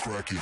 cracking.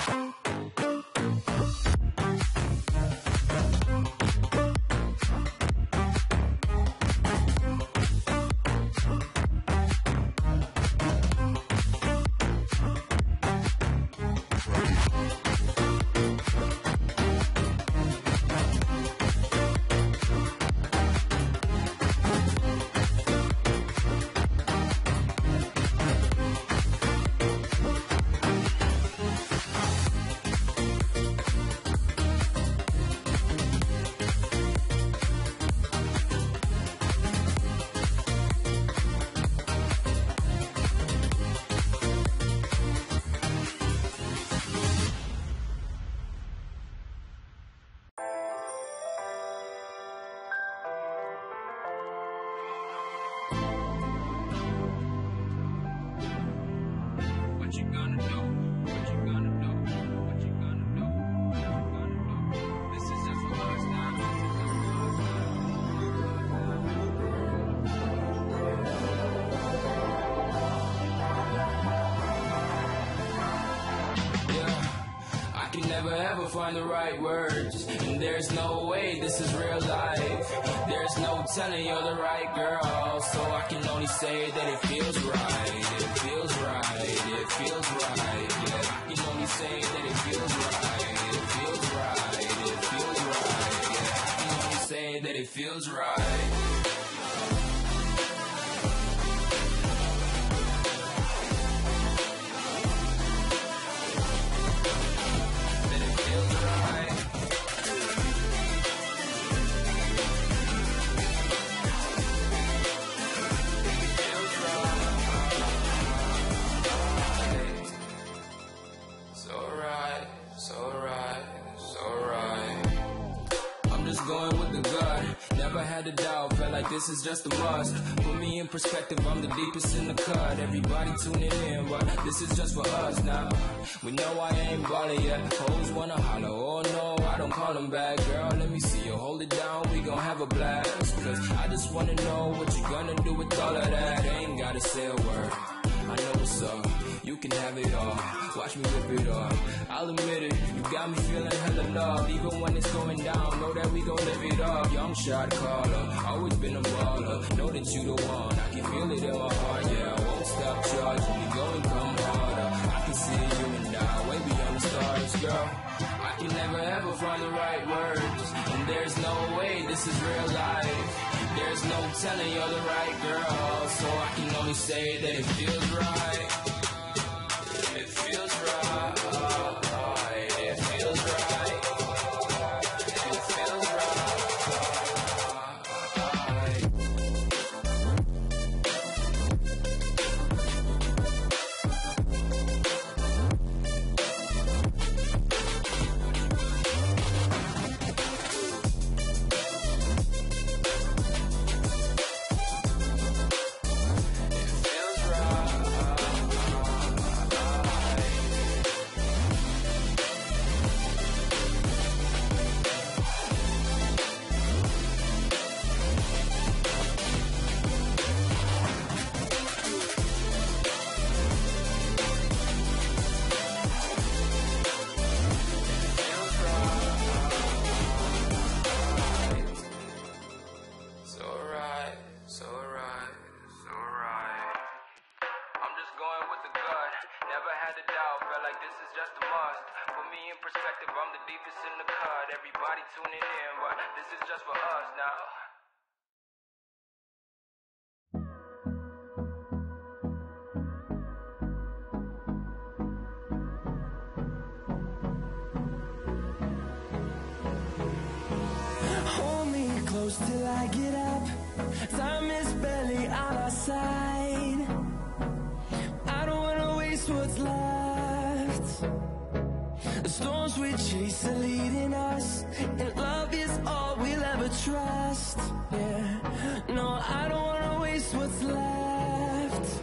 Never ever find the right words, and there's no way this is real life. There's no telling you're the right girl, so I can only say that it feels right. It feels right. It feels right. Yeah, I can only say that it feels right. It feels right. It feels right. Yeah, I can only say that it feels right. Going with the gut, never had a doubt, felt like this is just a must. Put me in perspective, I'm the deepest in the cut. Everybody tuning in, but this is just for us now. We know I ain't ballin' yet, hoes wanna holler, oh no, I don't call them back. Girl, let me see you hold it down, we gon' have a blast. Cause I just wanna know what you gonna do with all of that. Ain't gotta say a word, I know what's up, you can have it all. Watch me rip it off, I'll admit it, you got me feeling hella loved. Even when it's going down, know that we gon' live it up. Young shot caller, always been a baller. Know that you the one, I can feel it in my heart. Yeah, I won't stop charging, we go and come harder. I can see you and I, way beyond the stars, girl. I can never ever find the right words, and there's no way this is real life. There's no telling you're the right girl, so I can only say that it feels right. It feels right. It feels right. It feels right. Everybody tuning in, but this is just for us now. Hold me close till I get up. Time is barely on our side. I don't wanna waste what's left. The storms we chase are leading us, and love is all we'll ever trust. Yeah, no, I don't wanna waste what's left.